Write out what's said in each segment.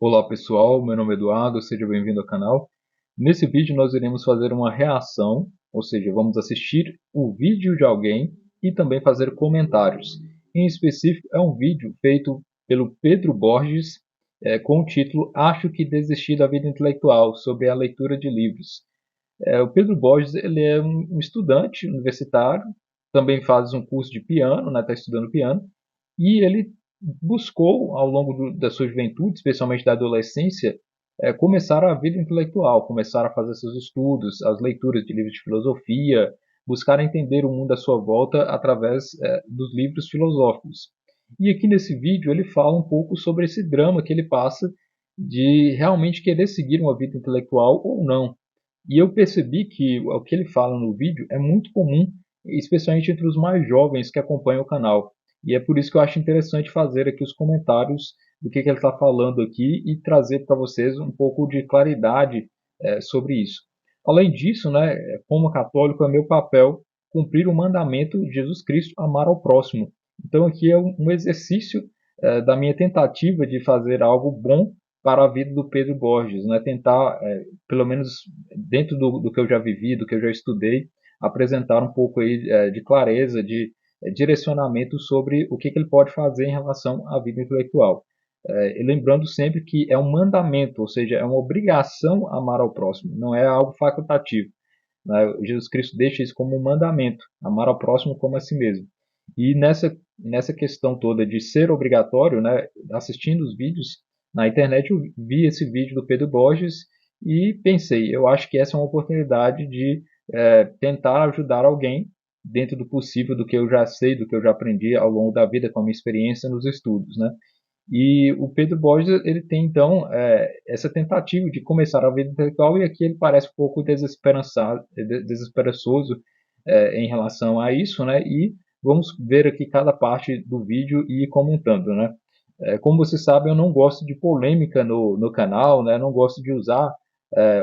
Olá pessoal, meu nome é Eduardo, seja bem-vindo ao canal. Nesse vídeo nós iremos fazer uma reação, ou seja, vamos assistir o vídeo de alguém e também fazer comentários. Em específico, é um vídeo feito pelo Pedro Borges, com o título Acho que desisti da vida intelectual, sobre a leitura de livros. O Pedro Borges ele é um estudante universitário, também faz um curso de piano, está estudando piano, e ele buscou, ao longo da sua juventude, especialmente da adolescência, começar a vida intelectual, começar a fazer seus estudos, as leituras de livros de filosofia, buscar entender o mundo à sua volta através dos livros filosóficos. E aqui nesse vídeo ele fala um pouco sobre esse drama que ele passa de realmente querer seguir uma vida intelectual ou não. E eu percebi que o que ele fala no vídeo é muito comum, especialmente entre os mais jovens que acompanham o canal. E é por isso que eu acho interessante fazer aqui os comentários do que ele está falando aqui e trazer para vocês um pouco de claridade sobre isso. Além disso, né, como católico, é meu papel cumprir o mandamento de Jesus Cristo, amar ao próximo. Então aqui é um exercício da minha tentativa de fazer algo bom para a vida do Pedro Borges, né? Tentar, pelo menos dentro do que eu já vivi, do que eu já estudei, apresentar um pouco aí de clareza, de direcionamento sobre o que ele pode fazer em relação à vida intelectual. E lembrando sempre que é um mandamento, ou seja, é uma obrigação amar ao próximo, não é algo facultativo. Né? Jesus Cristo deixa isso como um mandamento, amar ao próximo como a si mesmo. E nessa questão toda de ser obrigatório, né, assistindo os vídeos na internet, eu vi esse vídeo do Pedro Borges e pensei, eu acho que essa é uma oportunidade de tentar ajudar alguém dentro do possível, do que eu já sei, do que eu já aprendi ao longo da vida com a minha experiência nos estudos, né? E o Pedro Borges ele tem então essa tentativa de começar a vida intelectual e aqui ele parece um pouco desesperançoso em relação a isso, né? E vamos ver aqui cada parte do vídeo e ir comentando, né? Como você sabe, eu não gosto de polêmica no canal, né? Eu não gosto de usar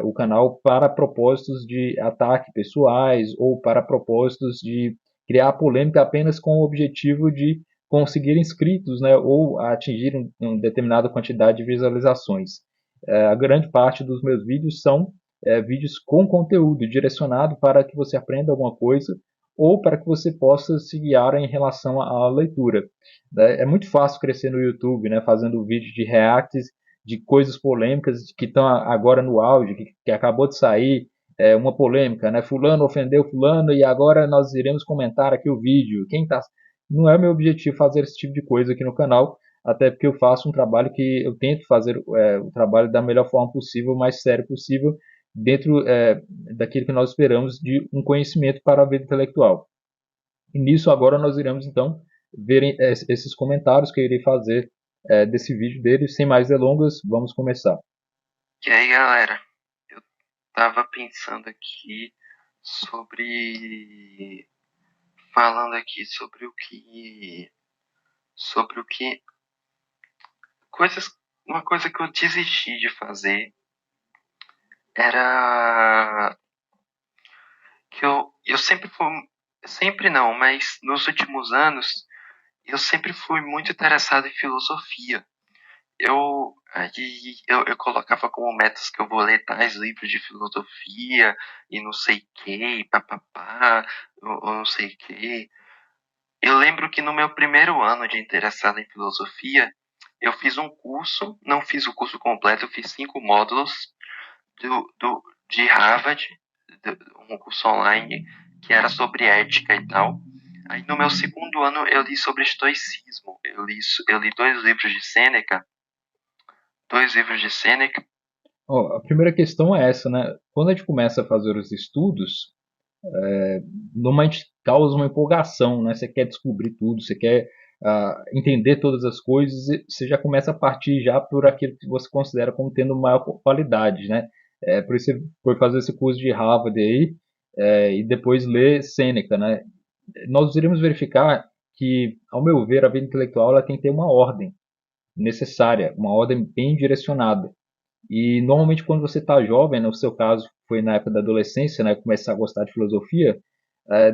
o canal para propósitos de ataque pessoais ou para propósitos de criar polêmica apenas com o objetivo de conseguir inscritos, né, ou atingir uma determinada quantidade de visualizações. A grande parte dos meus vídeos são vídeos com conteúdo direcionado para que você aprenda alguma coisa ou para que você possa se guiar em relação à leitura. É muito fácil crescer no YouTube, né, fazendo vídeos de reacts de coisas polêmicas que estão agora no auge, que acabou de sair uma polêmica, né? Fulano ofendeu fulano e agora nós iremos comentar aqui o vídeo. Quem está não é meu objetivo fazer esse tipo de coisa aqui no canal, até porque eu faço um trabalho que eu tento fazer o trabalho da melhor forma possível, o mais sério possível, dentro daquilo que nós esperamos de um conhecimento para a vida intelectual. E nisso agora nós iremos então ver esses comentários que eu irei fazer desse vídeo dele. Sem mais delongas, vamos começar. E aí, galera, eu tava pensando aqui sobre falando aqui sobre o que coisas uma coisa que eu desisti de fazer era que eu sempre fui sempre não, mas nos últimos anos eu sempre fui muito interessado em filosofia. Eu colocava como metas que eu vou ler tais livros de filosofia e não sei que, e papapá, ou não sei que. Eu lembro que no meu primeiro ano de interessado em filosofia, eu fiz um curso, não fiz o curso completo, eu fiz 5 módulos de Harvard, um curso online, que era sobre ética e tal. Aí no meu segundo ano eu li sobre estoicismo. Eu li dois livros de Sêneca. Ó, a primeira questão é essa, né? Quando a gente começa a fazer os estudos, normalmente causa uma empolgação, né? Você quer descobrir tudo, você quer entender todas as coisas, e você já começa a partir já por aquilo que você considera como tendo maior qualidade, né? Por isso você foi fazer esse curso de Harvard aí, e depois ler Sêneca, né? Nós iremos verificar que, ao meu ver, a vida intelectual ela tem que ter uma ordem necessária, uma ordem bem direcionada. E normalmente quando você está jovem, no seu caso foi na época da adolescência, né, começar a gostar de filosofia,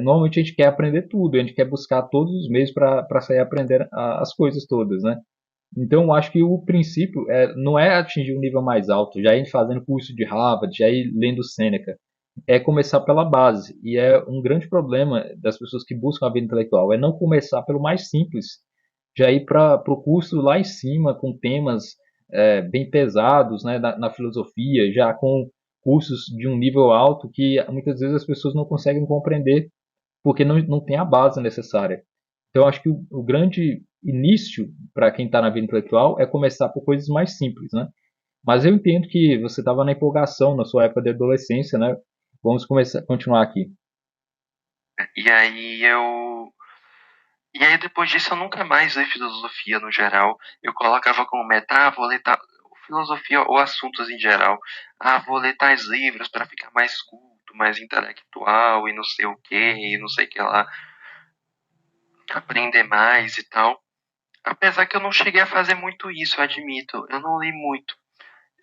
normalmente a gente quer aprender tudo, a gente quer buscar todos os meios para sair aprendendo as coisas todas, né? Então, eu acho que o princípio não é atingir um nível mais alto, já ir fazendo curso de Harvard, já ir lendo Sêneca, é começar pela base. E é um grande problema das pessoas que buscam a vida intelectual, é não começar pelo mais simples, já ir para o curso lá em cima, com temas bem pesados, né, na filosofia, já com cursos de um nível alto que muitas vezes as pessoas não conseguem compreender porque não tem a base necessária. Então, eu acho que o grande início para quem está na vida intelectual é começar por coisas mais simples, né? Mas eu entendo que você estava na empolgação na sua época de adolescência, né? Vamos continuar aqui. E aí eu. E aí depois disso eu nunca mais li filosofia no geral. Eu colocava como meta, vou ler filosofia ou assuntos em geral. Vou ler tais livros para ficar mais culto, mais intelectual e não sei o que, e não sei o que lá. Aprender mais e tal. Apesar que eu não cheguei a fazer muito isso, eu admito. Eu não li muito.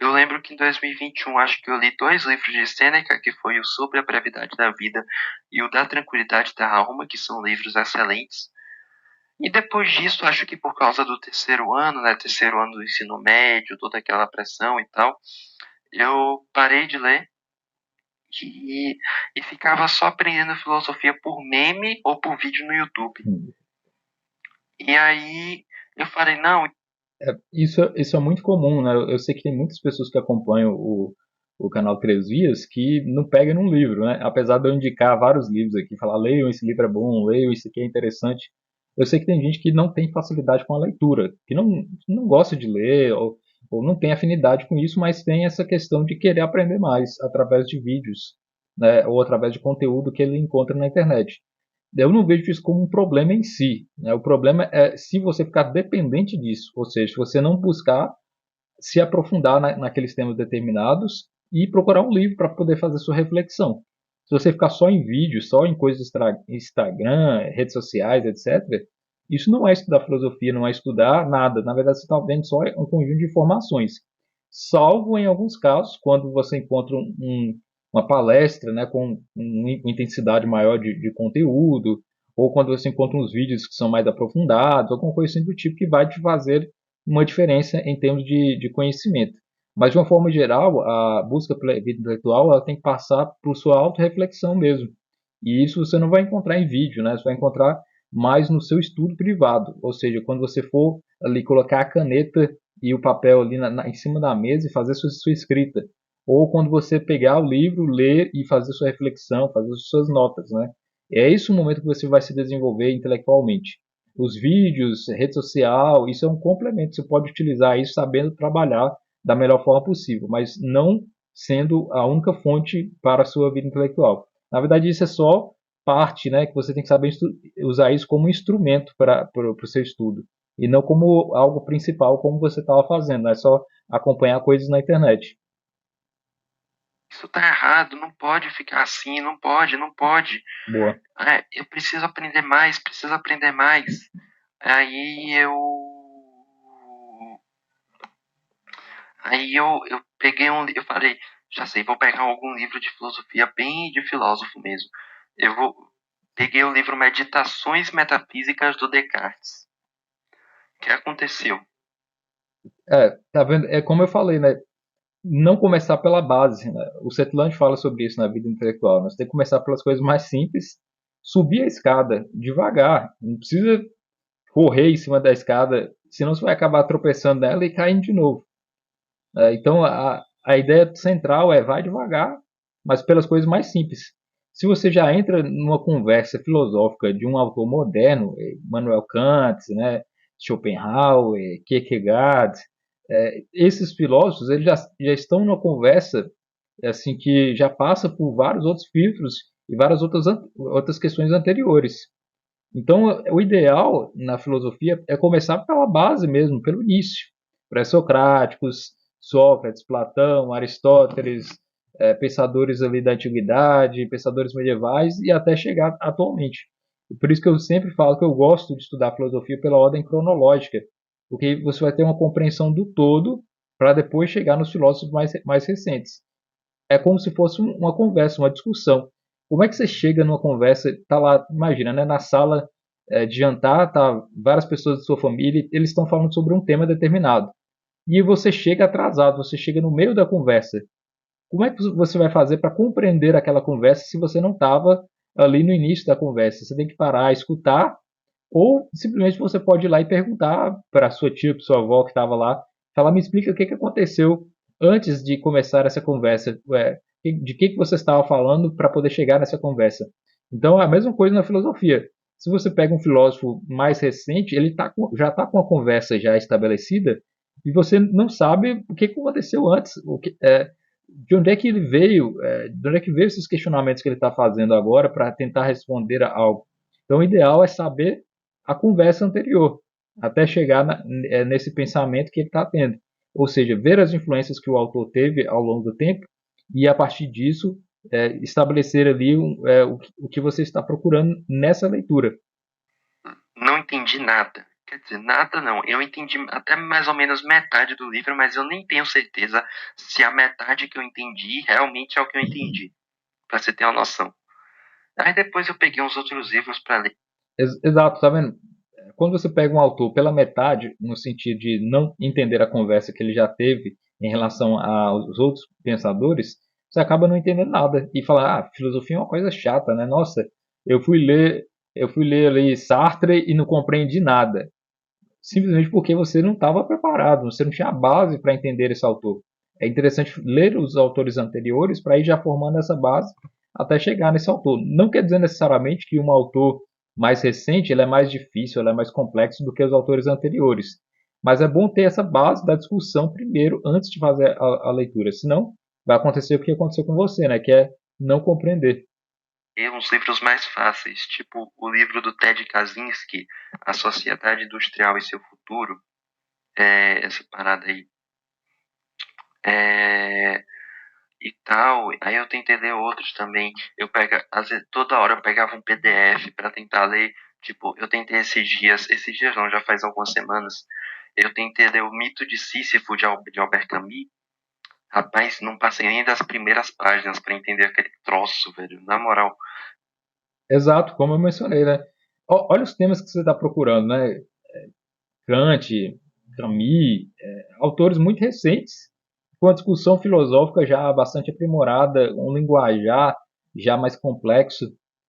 Eu lembro que em 2021 acho que eu li dois livros de Sêneca, que foi o Sobre a Brevidade da Vida e o Da Tranquilidade da Alma, que são livros excelentes. E depois disso, acho que por causa do terceiro ano, né, terceiro ano do ensino médio, toda aquela pressão e tal, eu parei de ler e, e ficava só aprendendo filosofia por meme ou por vídeo no YouTube. E aí eu falei, não, Isso é muito comum, né? Eu sei que tem muitas pessoas que acompanham o canal Três Vias que não pegam num livro, né? Apesar de eu indicar vários livros aqui, falar leiam esse livro é bom, leiam isso aqui é interessante. Eu sei que tem gente que não tem facilidade com a leitura, que não gosta de ler ou não tem afinidade com isso, mas tem essa questão de querer aprender mais através de vídeos, né? Ou através de conteúdo que ele encontra na internet. Eu não vejo isso como um problema em si, né? O problema é se você ficar dependente disso, ou seja, se você não buscar se aprofundar naqueles temas determinados e procurar um livro para poder fazer sua reflexão. Se você ficar só em vídeo, só em coisas Instagram, redes sociais, etc., isso não é estudar filosofia, não é estudar nada. Na verdade, você está vendo só um conjunto de informações. Salvo em alguns casos, quando você encontra uma palestra, né, com uma intensidade maior de conteúdo, ou quando você encontra uns vídeos que são mais aprofundados, alguma coisa assim do tipo que vai te fazer uma diferença em termos de conhecimento. Mas, de uma forma geral, a busca pela vida intelectual ela tem que passar por sua autorreflexão mesmo. E isso você não vai encontrar em vídeo, né? Você vai encontrar mais no seu estudo privado. Ou seja, quando você for ali colocar a caneta e o papel ali em cima da mesa e fazer sua escrita. Ou quando você pegar o livro, ler e fazer sua reflexão, fazer suas notas, né? É esse o momento que você vai se desenvolver intelectualmente. Os vídeos, rede social, isso é um complemento. Você pode utilizar isso sabendo trabalhar da melhor forma possível, mas não sendo a única fonte para a sua vida intelectual. Na verdade, isso é só parte, né, que você tem que saber usar isso como instrumento para o seu estudo e não como algo principal como você estava fazendo, não é só acompanhar coisas na internet. isso tá errado, não pode ficar assim, não pode, não pode. Boa. Eu preciso aprender mais, preciso aprender mais. Aí eu. Aí eu peguei eu falei, já sei, vou pegar algum livro de filosofia bem de filósofo mesmo. Peguei o livro Meditações Metafísicas do Descartes. O que aconteceu? Tá vendo? É como eu falei, né? Não começar pela base, né? O Setland fala sobre isso na vida intelectual. Nós temos que começar pelas coisas mais simples, subir a escada devagar. Não precisa correr em cima da escada, senão você vai acabar tropeçando nela e caindo de novo. Então a ideia central é vai devagar, mas pelas coisas mais simples. Se você já entra numa conversa filosófica de um autor moderno, Immanuel Kant, né, Schopenhauer, Kierkegaard, esses filósofos eles já estão numa conversa assim que já passa por vários outros filtros e várias outras questões anteriores. Então, o ideal na filosofia é começar pela base mesmo, pelo início. Pré-socráticos, Sócrates, Platão, Aristóteles, pensadores ali da antiguidade, pensadores medievais e até chegar atualmente. E por isso que eu sempre falo que eu gosto de estudar filosofia pela ordem cronológica, porque você vai ter uma compreensão do todo para depois chegar nos filósofos mais recentes. É como se fosse uma conversa, uma discussão. Como é que você chega numa conversa, tá lá, imagina, né, na sala de jantar, tá várias pessoas da sua família, eles estão falando sobre um tema determinado. E você chega atrasado, você chega no meio da conversa. Como é que você vai fazer para compreender aquela conversa se você não estava ali no início da conversa? Você tem que parar, escutar, ou simplesmente você pode ir lá e perguntar para sua tia, para sua avó que estava lá, falar, me explica o que aconteceu antes de começar essa conversa, de que você estava falando para poder chegar nessa conversa. Então, é a mesma coisa na filosofia. Se você pega um filósofo mais recente, ele já está com a conversa já estabelecida e você não sabe o que aconteceu antes, de onde é que ele veio, de onde é que veio esses questionamentos que ele está fazendo agora para tentar responder a algo. Então, o ideal é saber a conversa anterior, até chegar nesse pensamento que ele está tendo. Ou seja, ver as influências que o autor teve ao longo do tempo e, a partir disso, estabelecer ali o que você está procurando nessa leitura. Não entendi nada. Quer dizer, nada não. Eu entendi até mais ou menos metade do livro, mas eu nem tenho certeza se a metade que eu entendi realmente é o que eu entendi. Pra você ter uma noção. Aí depois eu peguei uns outros livros para ler. Exato, tá vendo? Quando você pega um autor pela metade, no sentido de não entender a conversa que ele já teve em relação aos outros pensadores, você acaba não entendendo nada e fala, filosofia é uma coisa chata, né? Nossa, eu fui ler, eu fui ler ali Sartre e não compreendi nada, simplesmente porque você não estava preparado, você não tinha a base para entender esse autor. É interessante ler os autores anteriores para ir já formando essa base até chegar nesse autor. Não quer dizer necessariamente que um autor mais recente ele é mais difícil, ele é mais complexo do que os autores anteriores. Mas é bom ter essa base da discussão primeiro, antes de fazer a leitura. Senão, vai acontecer o que aconteceu com você, né? Que é não compreender. E uns livros mais fáceis, tipo o livro do Ted Kaczynski, A Sociedade Industrial e Seu Futuro. Essa parada aí. É, e tal. Aí eu tentei ler outros também. Às vezes, toda hora eu pegava um PDF para tentar ler. Tipo, eu tentei esses dias não, já faz algumas semanas. Eu tentei ler o Mito de Sísifo de Albert Camus. Rapaz, não passei nem das primeiras páginas para entender aquele troço, velho. Na moral. Exato, como eu mencionei, né? Olha os temas que você está procurando, né? Kant, Camus, autores muito recentes, com uma discussão filosófica já bastante aprimorada, um linguajar já mais complexo.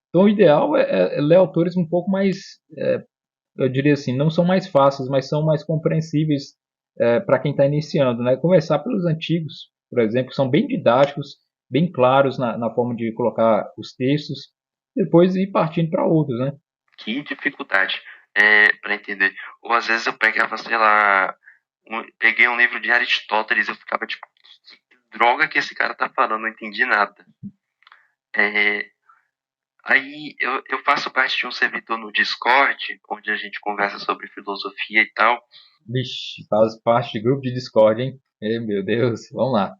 Então, o ideal é ler autores um pouco mais, eu diria assim, não são mais fáceis, mas são mais compreensíveis para quem está iniciando. Né? Começar pelos antigos, por exemplo, que são bem didáticos, bem claros na forma de colocar os textos, depois ir partindo para outros. Né? Que dificuldade para entender. Ou às vezes eu pegava, sei lá, peguei um livro de Aristóteles, eu ficava tipo, que droga que esse cara tá falando, não entendi nada. Aí eu faço parte de um servidor no Discord, onde a gente conversa sobre filosofia e tal. Vixe, faz parte de grupo de Discord, hein? Meu Deus, vamos lá.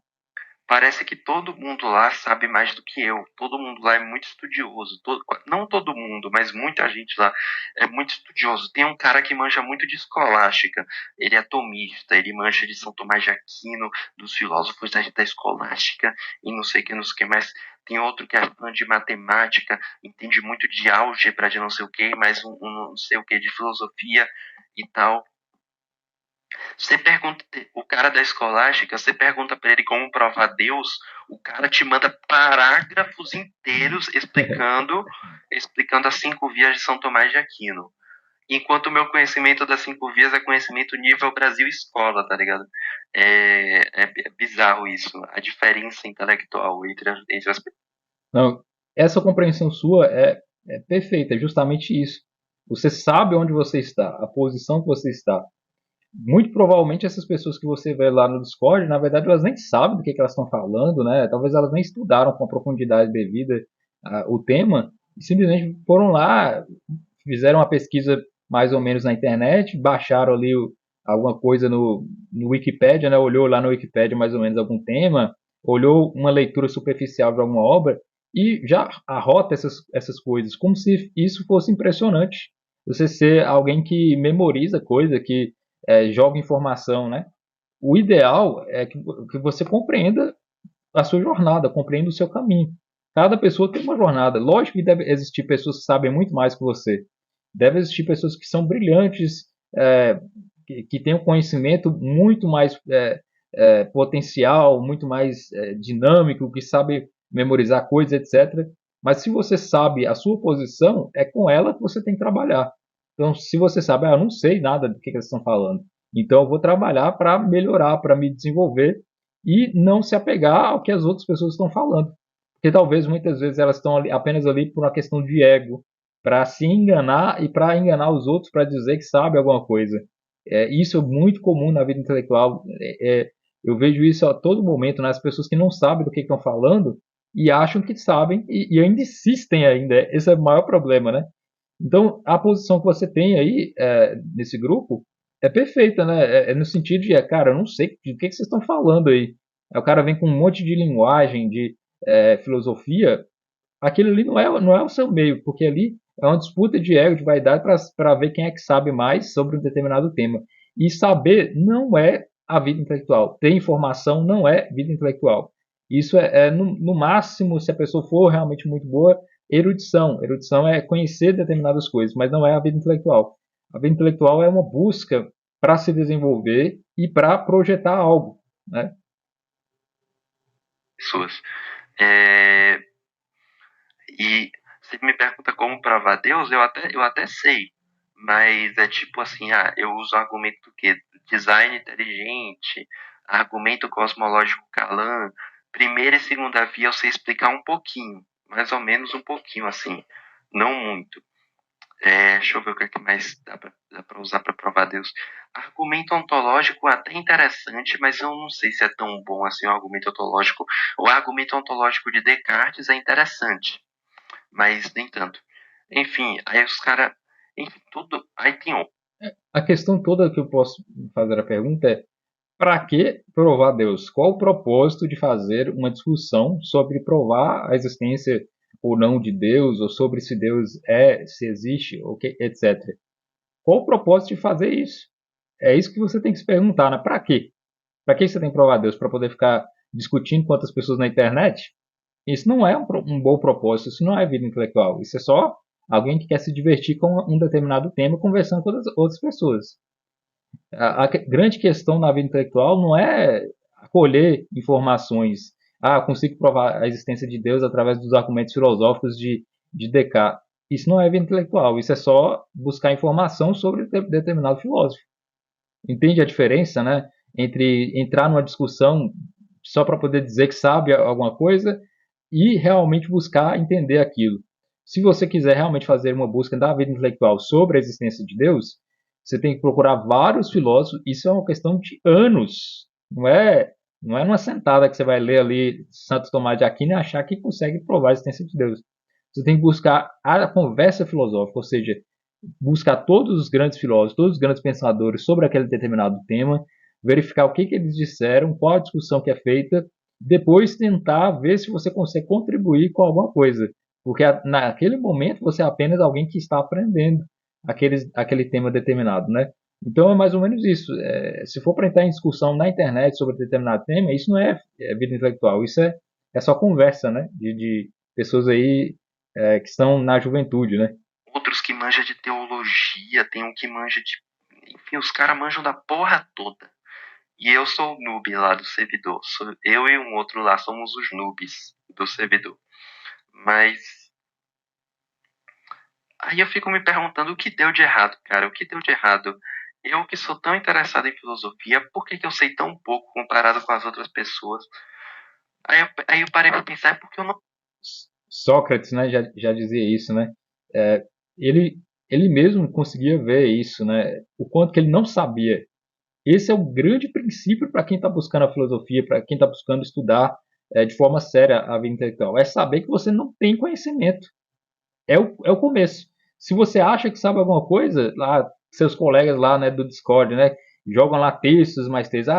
Parece que todo mundo lá sabe mais do que eu. Todo mundo lá é muito estudioso. Não todo mundo, mas muita gente lá é muito estudioso. Tem um cara que manja muito de escolástica. Ele é tomista, ele manja de São Tomás de Aquino, dos filósofos da escolástica e não sei o que, não sei o que mais. Tem outro que é fã de matemática, entende muito de álgebra, de não sei o que, mas um não sei o que de filosofia e tal. Você pergunta, o cara da escolástica, você pergunta para ele como provar Deus, o cara te manda parágrafos inteiros explicando as 5 vias de São Tomás de Aquino. Enquanto o meu conhecimento das 5 vias é conhecimento nível Brasil escola, tá ligado? É bizarro isso, a diferença intelectual entre as pessoas. Não, essa compreensão sua é perfeita, é justamente isso. Você sabe onde você está, a posição que você está. Muito provavelmente essas pessoas que você vê lá no Discord, na verdade, elas nem sabem do que elas estão falando, né? Talvez elas nem estudaram com a profundidade devida o tema, e simplesmente foram lá, fizeram uma pesquisa mais ou menos na internet, baixaram ali alguma coisa no Wikipedia, né? Olhou lá no Wikipedia mais ou menos algum tema, olhou uma leitura superficial de alguma obra e já arrota essas coisas, como se isso fosse impressionante. Você ser alguém que memoriza coisa, que joga informação, né? O ideal é que você compreenda a sua jornada, compreenda o seu caminho. Cada pessoa tem uma jornada. Lógico que deve existir pessoas que sabem muito mais que você. Deve existir pessoas que são brilhantes, é, que têm um conhecimento muito mais potencial, muito mais dinâmico, que sabe memorizar coisas, etc. Mas se você sabe a sua posição, é com ela que você tem que trabalhar. Então, se você sabe, eu não sei nada do que eles estão falando, então eu vou trabalhar para melhorar, para me desenvolver e não se apegar ao que as outras pessoas estão falando. Porque talvez muitas vezes elas estão ali, apenas ali por uma questão de ego, para se enganar e para enganar os outros para dizer que sabe alguma coisa. Isso é muito comum na vida intelectual. Eu vejo isso a todo momento, né? As pessoas que não sabem do que estão falando e acham que sabem e ainda insistem ainda. Esse é o maior problema, né? Então, a posição que você tem aí nesse grupo é perfeita, né? No sentido de, cara, eu não sei de que vocês estão falando aí. Aí o cara vem com um monte de linguagem, de filosofia. Aquilo ali não é o seu meio, porque ali é uma disputa de ego, de vaidade, para ver quem é que sabe mais sobre um determinado tema. E saber não é a vida intelectual. Ter informação não é vida intelectual. Isso no máximo, se a pessoa for realmente muito boa, erudição. Erudição é conhecer determinadas coisas, mas não é a vida intelectual. A vida intelectual é uma busca para se desenvolver e para projetar algo, né? Pessoas. É, e você me pergunta como provar Deus, eu até sei. Mas é tipo assim, eu uso argumento do quê? Design inteligente, argumento cosmológico Kalan. Primeira e segunda via eu sei explicar um pouquinho. Mais ou menos um pouquinho, assim. Não muito. Deixa eu ver o que é que mais dá pra usar para provar Deus. Argumento ontológico é até interessante, mas eu não sei se é tão bom assim o argumento ontológico. O argumento ontológico de Descartes é interessante, mas nem tanto. Enfim, aí os caras. Enfim, tudo. Aí tem um. A questão toda que eu posso fazer a pergunta é: para que provar Deus? Qual o propósito de fazer uma discussão sobre provar a existência ou não de Deus, ou sobre se Deus se existe, etc. Qual o propósito de fazer isso? É isso que você tem que se perguntar, né? Para quê? Para que você tem que provar Deus? Para poder ficar discutindo com outras pessoas na internet? Isso não é um bom propósito, isso não é vida intelectual. Isso é só alguém que quer se divertir com um determinado tema conversando com outras pessoas. A grande questão na vida intelectual não é colher informações. Eu consigo provar a existência de Deus através dos argumentos filosóficos de Descartes. Isso não é vida intelectual, isso é só buscar informação sobre determinado filósofo. Entende a diferença, né? Entre entrar numa discussão só para poder dizer que sabe alguma coisa e realmente buscar entender aquilo. Se você quiser realmente fazer uma busca da vida intelectual sobre a existência de Deus, você tem que procurar vários filósofos. Isso é uma questão de anos. Não é numa sentada que você vai ler ali Santo Tomás de Aquino e achar que consegue provar a existência de Deus. Você tem que buscar a conversa filosófica, ou seja, buscar todos os grandes filósofos, todos os grandes pensadores sobre aquele determinado tema, verificar o que eles disseram, qual a discussão que é feita, depois tentar ver se você consegue contribuir com alguma coisa. Porque naquele momento você é apenas alguém que está aprendendo aquele tema determinado, né? Então é mais ou menos isso. Se for para entrar em discussão na internet sobre determinado tema, isso não é vida intelectual, isso é só conversa, né? De pessoas aí que estão na juventude, né? Outros que manjam de teologia, tem um que manja de. Enfim, os caras manjam da porra toda. E eu sou o noob lá do servidor. Eu e um outro lá somos os noobs do servidor. Mas aí eu fico me perguntando o que deu de errado, cara. O que deu de errado? Eu que sou tão interessado em filosofia, por que eu sei tão pouco comparado com as outras pessoas? Aí eu parei pra pensar, é porque eu não. Sócrates, né, já dizia isso, né? É, ele, ele mesmo conseguia ver isso, né? O quanto que ele não sabia. Esse é o grande princípio para quem está buscando a filosofia, para quem está buscando estudar de forma séria a vida intelectual. É saber que você não tem conhecimento. É o começo. Se você acha que sabe alguma coisa, lá, seus colegas lá, né, do Discord, né, jogam lá textos, mais textos.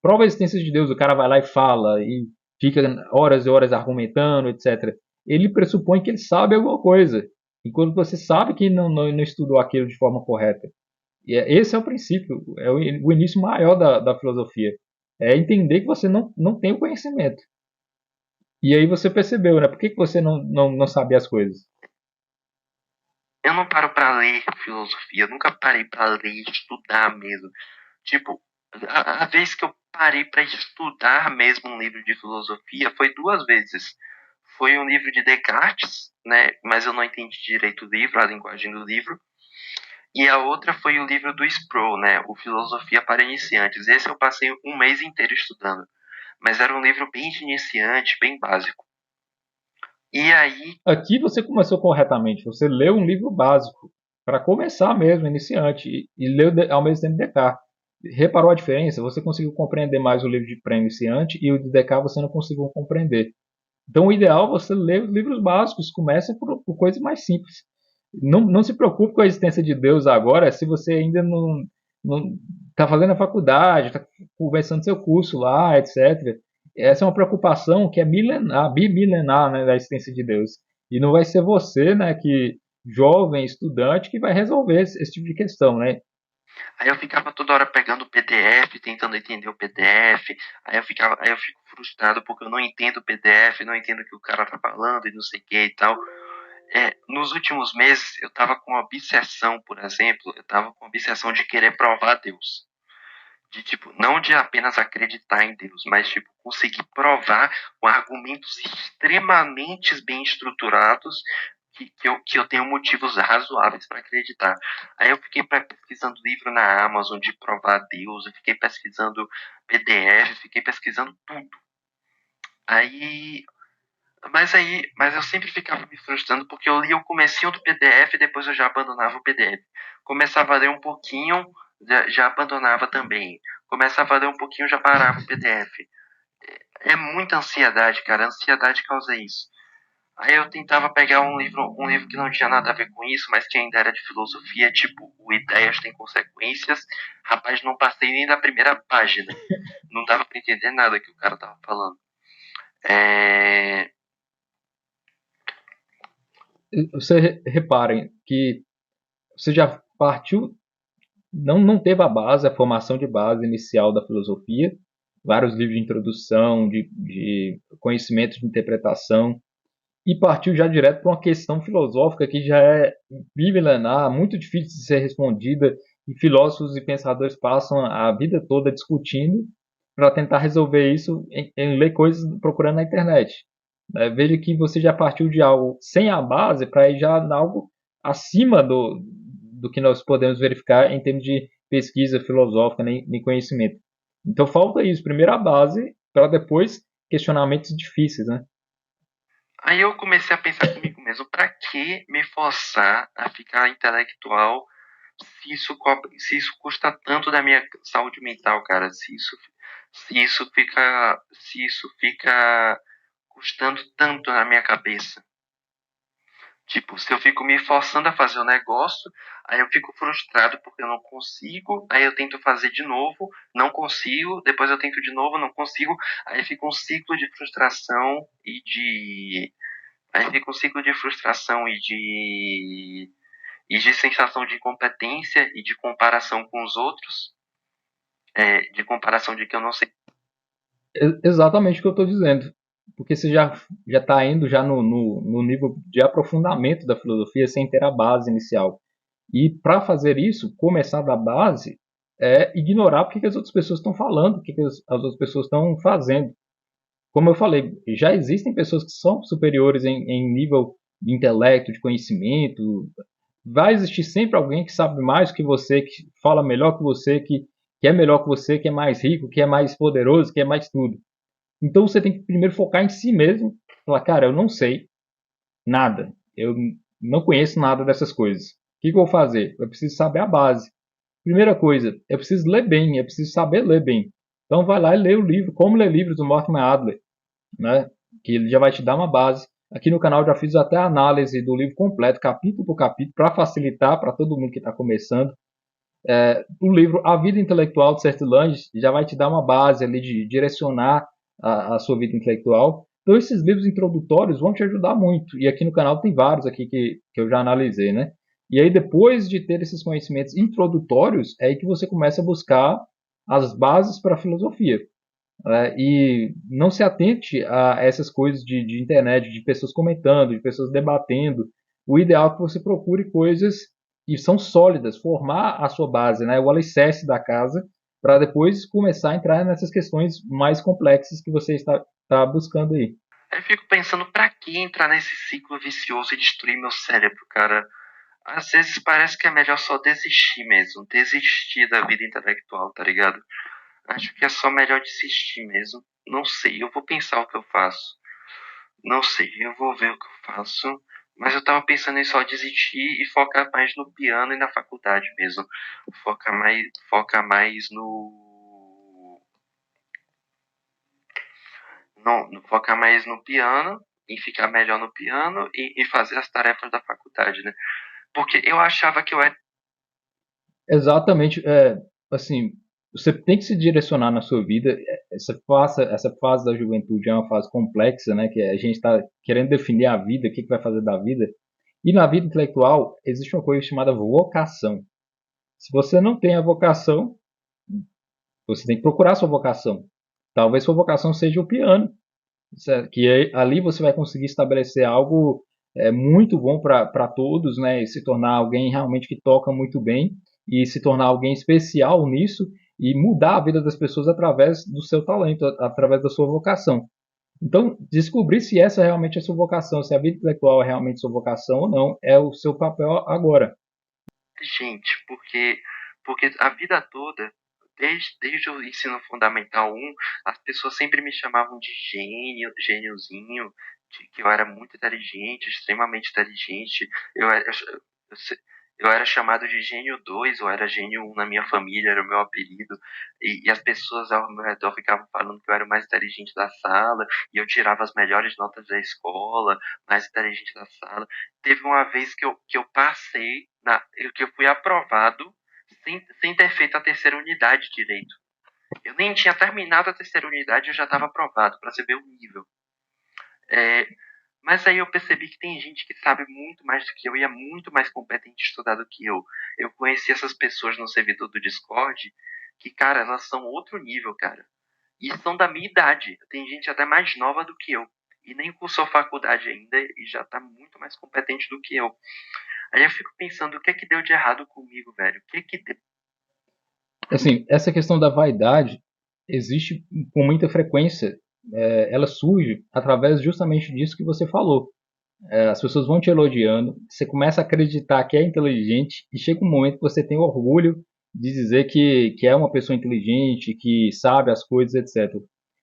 Prova a existência de Deus. O cara vai lá e fala, e fica horas e horas argumentando, etc. Ele pressupõe que ele sabe alguma coisa, enquanto você sabe que não estudou aquilo de forma correta. Esse é o princípio, é o início maior da filosofia. É entender que você não tem o conhecimento. E aí você percebeu, né? Por que você não sabe as coisas? eu não paro pra ler filosofia, eu nunca parei pra ler, estudar mesmo. Tipo, a vez que eu parei pra estudar mesmo um livro de filosofia foi 2 vezes. Foi um livro de Descartes, né? Mas eu não entendi direito o livro, a linguagem do livro. E a outra foi o livro do Sproul, né? O Filosofia para Iniciantes. Esse eu passei um mês inteiro estudando. Mas era um livro bem de iniciante, bem básico. E aí, Aqui você começou corretamente. Você leu um livro básico para começar mesmo, iniciante, e leu ao mesmo tempo Descartes. Reparou a diferença? Você conseguiu compreender mais o livro de pré-iniciante e o de Descartes você não conseguiu compreender. Então, o ideal é você ler os livros básicos. Comece por coisas mais simples. Não se preocupe com a existência de Deus agora se você ainda não está fazendo a faculdade, está começando seu curso lá, etc. Essa é uma preocupação que é milenar, bimilenar, né, da existência de Deus. E não vai ser você, né, que jovem, estudante, que vai resolver esse tipo de questão, né? aí eu ficava toda hora pegando o PDF, tentando entender o PDF. Aí eu fico frustrado porque eu não entendo o PDF, não entendo o que o cara tá falando e não sei o que e tal. Nos últimos meses eu tava com uma obsessão, por exemplo, eu tava com a obsessão de querer provar Deus. De tipo, não de apenas acreditar em Deus, mas tipo, conseguir provar com argumentos extremamente bem estruturados que eu tenho motivos razoáveis para acreditar. Aí eu fiquei pesquisando livro na Amazon de provar Deus, eu fiquei pesquisando PDF, fiquei pesquisando tudo. Aí mas eu sempre ficava me frustrando porque eu lia o comecinho do PDF e depois eu já abandonava o PDF. Começava a ler um pouquinho, já abandonava também. Começava a ler um pouquinho, já parava o PDF. É muita ansiedade, cara. A ansiedade causa isso. Aí eu tentava pegar um livro que não tinha nada a ver com isso, mas que ainda era de filosofia, tipo, o Ideias Têm Consequências. Rapaz, não passei nem da primeira página. Não dava pra entender nada que o cara tava falando. É... Você reparem que você já partiu, não teve a base, a formação de base inicial da filosofia, vários livros de introdução, de conhecimentos de interpretação, e partiu já direto para uma questão filosófica que já é bimilenar, muito difícil de ser respondida, e filósofos e pensadores passam a vida toda discutindo para tentar resolver isso em ler coisas procurando na internet. Veja que você já partiu de algo sem a base para ir já em algo acima do que nós podemos verificar em termos de pesquisa filosófica nem conhecimento. Então falta isso, primeiro a base, para depois questionamentos difíceis, né? Aí eu comecei a pensar comigo mesmo, pra que me forçar a ficar intelectual se isso custa tanto da minha saúde mental, cara? Se isso fica custando tanto na minha cabeça. Tipo, se eu fico me forçando a fazer o negócio, aí eu fico frustrado porque eu não consigo, aí eu tento fazer de novo, não consigo, depois eu tento de novo, não consigo, aí fica um ciclo de frustração e de Aí fica um ciclo de frustração e de sensação de incompetência e de comparação com os outros, de comparação de que eu não sei. Exatamente o que eu estou dizendo. Porque você já está indo já no nível de aprofundamento da filosofia sem ter a base inicial. E para fazer isso, começar da base é ignorar o que as outras pessoas estão falando, o que as outras pessoas estão fazendo. Como eu falei, já existem pessoas que são superiores em nível de intelecto, de conhecimento. Vai existir sempre alguém que sabe mais que você, que fala melhor que você, que é melhor que você, que é mais rico, que é mais poderoso, que é mais tudo. Então você tem que primeiro focar em si mesmo. Falar, cara, eu não sei nada. Eu não conheço nada dessas coisas. O que eu vou fazer? Eu preciso saber a base. Primeira coisa, eu preciso ler bem, eu preciso saber ler bem. Então vai lá e lê o livro, Como Ler Livros, do Mortimer Adler, né? Que ele já vai te dar uma base. Aqui no canal já fiz até a análise do livro completo, capítulo por capítulo, para facilitar para todo mundo que está começando. O livro A Vida Intelectual de Seth Lange já vai te dar uma base ali de direcionar a sua vida intelectual. Então esses livros introdutórios vão te ajudar muito. E aqui no canal tem vários aqui que eu já analisei, né? E aí depois de ter esses conhecimentos introdutórios, é aí que você começa a buscar as bases para a filosofia. E não se atente a essas coisas de internet, de pessoas comentando, de pessoas debatendo. o ideal é que você procure coisas que são sólidas, formar a sua base, né, o alicerce da casa, para depois começar a entrar nessas questões mais complexas que você está buscando aí. Aí eu fico pensando, pra que entrar nesse ciclo vicioso e destruir meu cérebro, cara? Às vezes parece que é melhor só desistir mesmo, desistir da vida intelectual, tá ligado? Acho que é só melhor desistir mesmo. Não sei, eu vou pensar o que eu faço. Não sei, eu vou ver o que eu faço. Mas eu tava pensando em só desistir e focar mais no piano e na faculdade mesmo. Focar mais focar mais no piano e ficar melhor no piano e fazer as tarefas da faculdade, né? Porque eu achava que eu era. Exatamente, assim, você tem que se direcionar na sua vida. Essa fase da juventude é uma fase complexa, né? Que a gente está querendo definir a vida, o que vai fazer da vida. E na vida intelectual existe uma coisa chamada vocação. Se você não tem a vocação, você tem que procurar a sua vocação. Talvez sua vocação seja o piano, certo? Que ali você vai conseguir estabelecer algo muito bom para todos, né? E se tornar alguém realmente que toca muito bem e se tornar alguém especial nisso e mudar a vida das pessoas através do seu talento, através da sua vocação. Então, descobrir se essa realmente é a sua vocação, se a vida intelectual é realmente sua vocação ou não, é o seu papel agora. Gente, porque a vida toda, desde o ensino fundamental 1, as pessoas sempre me chamavam de gênio, gêniozinho, que eu era muito inteligente, extremamente inteligente. Eu era chamado de gênio 2, eu era gênio 1 na minha família, era o meu apelido. E as pessoas ao meu redor ficavam falando que eu era o mais inteligente da sala, e eu tirava as melhores notas da escola, mais inteligente da sala. Teve uma vez que eu passei, que eu fui aprovado sem ter feito a terceira unidade direito. Eu nem tinha terminado a terceira unidade e eu já estava aprovado, para você ver o nível. É, mas aí eu percebi que tem gente que sabe muito mais do que eu e é muito mais competente em estudar do que eu. Eu conheci essas pessoas no servidor do Discord que, cara, elas são outro nível, cara. E são da minha idade. Tem gente até mais nova do que eu. E nem cursou faculdade ainda e já tá muito mais competente do que eu. Aí eu fico pensando, o que é que deu de errado comigo, velho? O que é que deu? Assim, essa questão da vaidade existe com muita frequência. Ela surge através justamente disso que você falou. As pessoas vão te elogiando, você começa a acreditar que é inteligente e chega um momento que você tem orgulho de dizer que é uma pessoa inteligente, que sabe as coisas, etc.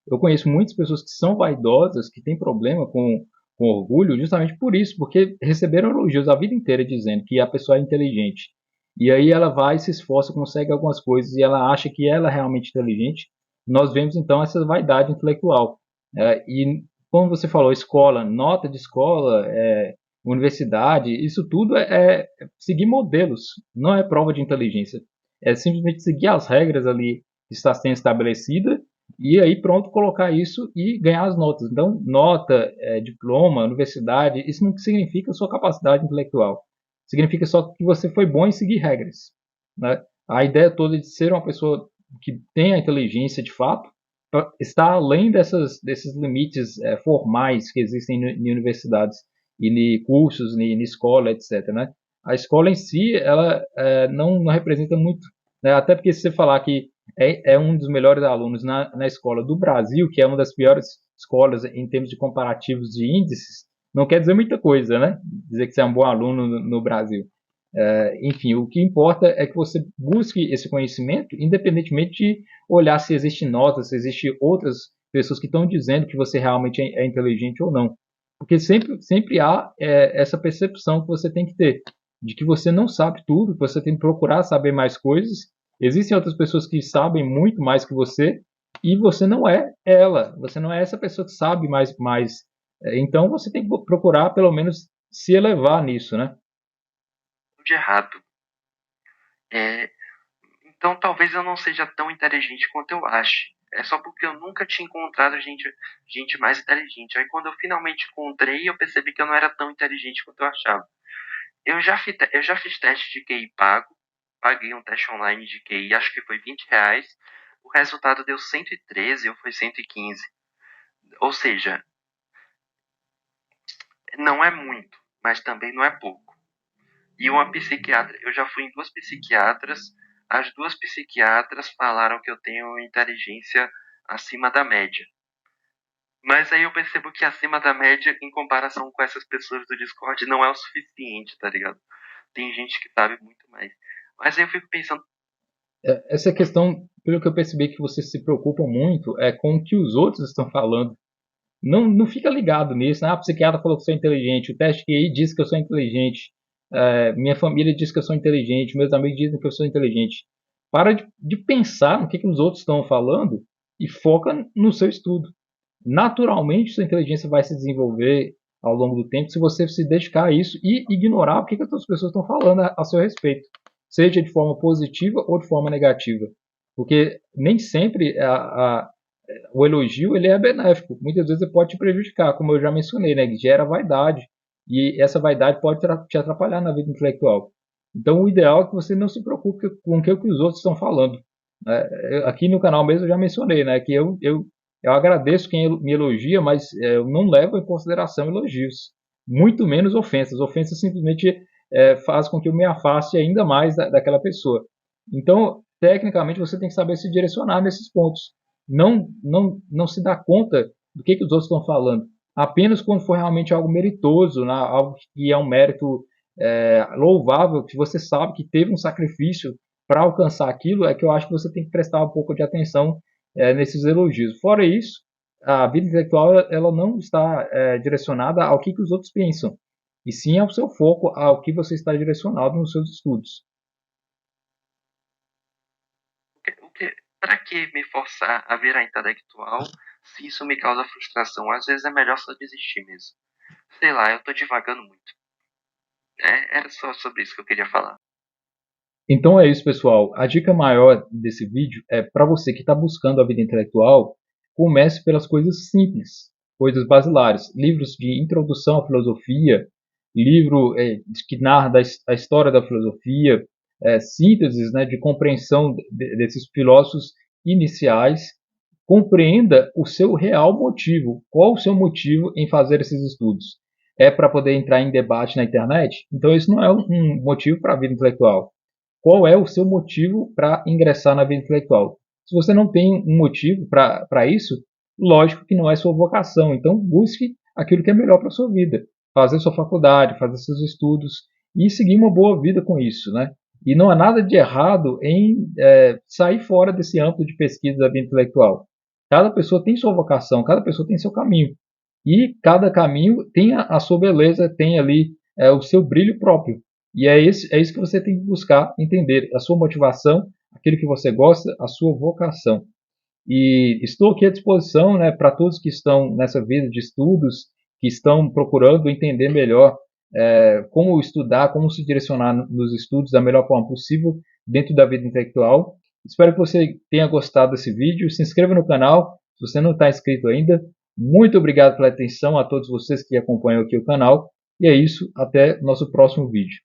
Eu conheço muitas pessoas que são vaidosas, que têm problema com orgulho, justamente por isso, porque receberam elogios a vida inteira dizendo que a pessoa é inteligente. E aí ela vai, se esforça, consegue algumas coisas e ela acha que ela é realmente inteligente. Nós vemos então essa vaidade intelectual. E como você falou, escola, nota de escola, universidade, isso tudo é seguir modelos, não é prova de inteligência. É simplesmente seguir as regras ali que está sendo estabelecida e aí pronto colocar isso e ganhar as notas. Então, nota, diploma, universidade, isso não significa sua capacidade intelectual. Significa só que você foi bom em seguir regras. Né? A ideia toda de ser uma pessoa que tem a inteligência de fato está além desses limites formais que existem em universidades e em cursos, em escola, etc. Né? A escola em si, ela não representa muito, né? Até porque se você falar que é um dos melhores alunos na escola do Brasil, que é uma das piores escolas em termos de comparativos de índices, não quer dizer muita coisa, né? Dizer que você é um bom aluno no Brasil. Enfim, o que importa é que você busque esse conhecimento, independentemente de olhar se existe notas, se existe outras pessoas que estão dizendo que você realmente é inteligente ou não. Porque sempre há essa percepção que você tem que ter, de que você não sabe tudo, que você tem que procurar saber mais coisas. Existem outras pessoas que sabem muito mais que você, e você não é ela, você não é essa pessoa que sabe mais. Então você tem que procurar, pelo menos, se elevar nisso, né? De errado. É, então talvez eu não seja tão inteligente quanto eu ache. É só porque eu nunca tinha encontrado gente mais inteligente. Aí quando eu finalmente encontrei, eu percebi que eu não era tão inteligente quanto eu achava. Eu já fiz teste de QI pago. Paguei um teste online de QI, acho que foi R$ 20. O resultado deu 113 ou foi 115. Ou seja, não é muito. mas também não é pouco. E uma psiquiatra, eu já fui em 2 psiquiatras, as 2 psiquiatras falaram que eu tenho inteligência acima da média. Mas aí eu percebo que acima da média, em comparação com essas pessoas do Discord, não é o suficiente, tá ligado? Tem gente que sabe muito mais. Mas aí eu fico pensando, Essa questão, pelo que eu percebi que você se preocupa muito, é com o que os outros estão falando. Não fica ligado nisso, né? Ah, a psiquiatra falou que eu sou inteligente, o teste QI diz que eu sou inteligente, minha família diz que eu sou inteligente, meus amigos dizem que eu sou inteligente. Para de pensar no que os outros estão falando e foca no seu estudo. Naturalmente, sua inteligência vai se desenvolver ao longo do tempo se você se dedicar a isso e ignorar o que as outras pessoas estão falando a seu respeito, seja de forma positiva ou de forma negativa. Porque nem sempre o elogio ele é benéfico. Muitas vezes ele pode te prejudicar, como eu já mencionei, né? Gera vaidade. E essa vaidade pode te atrapalhar na vida intelectual. Então, o ideal é que você não se preocupe com o que os outros estão falando. Aqui no canal mesmo eu já mencionei, né? Que eu agradeço quem me elogia, mas eu não levo em consideração elogios. Muito menos ofensas. Ofensas simplesmente faz com que eu me afaste ainda mais daquela pessoa. Então, tecnicamente, você tem que saber se direcionar nesses pontos. Não se dá conta do que os outros estão falando. Apenas quando for realmente algo meritoso, né? Algo que é um mérito louvável, que você sabe que teve um sacrifício para alcançar aquilo, é que eu acho que você tem que prestar um pouco de atenção nesses elogios. Fora isso, a vida intelectual ela não está direcionada ao que os outros pensam, e sim ao seu foco, ao que você está direcionado nos seus estudos. para que me forçar a virar intelectual se isso me causa frustração? Às vezes é melhor só desistir mesmo. Sei lá, eu tô divagando muito. Era só sobre isso que eu queria falar. Então é isso, pessoal. A dica maior desse vídeo é para você que está buscando a vida intelectual, comece pelas coisas simples, coisas basilares. Livros de introdução à filosofia, livro que narra a história da filosofia, sínteses, né, de compreensão desses filósofos iniciais. Compreenda o seu real motivo. Qual o seu motivo em fazer esses estudos? É para poder entrar em debate na internet? Então isso não é um motivo para a vida intelectual. Qual é o seu motivo para ingressar na vida intelectual? Se você não tem um motivo para isso, lógico que não é sua vocação. Então, busque aquilo que é melhor para a sua vida. Fazer sua faculdade, fazer seus estudos e seguir uma boa vida com isso, né? E não há nada de errado em sair fora desse âmbito de pesquisa da vida intelectual. Cada pessoa tem sua vocação, cada pessoa tem seu caminho. E cada caminho tem a sua beleza, tem ali o seu brilho próprio. E é isso que você tem que buscar entender, a sua motivação, aquilo que você gosta, a sua vocação. E estou aqui à disposição, né, para todos que estão nessa vida de estudos, que estão procurando entender melhor como estudar, como se direcionar nos estudos da melhor forma possível dentro da vida intelectual. Espero que você tenha gostado desse vídeo. Se inscreva no canal, se você não está inscrito ainda. Muito obrigado pela atenção a todos vocês que acompanham aqui o canal. E é isso, até nosso próximo vídeo.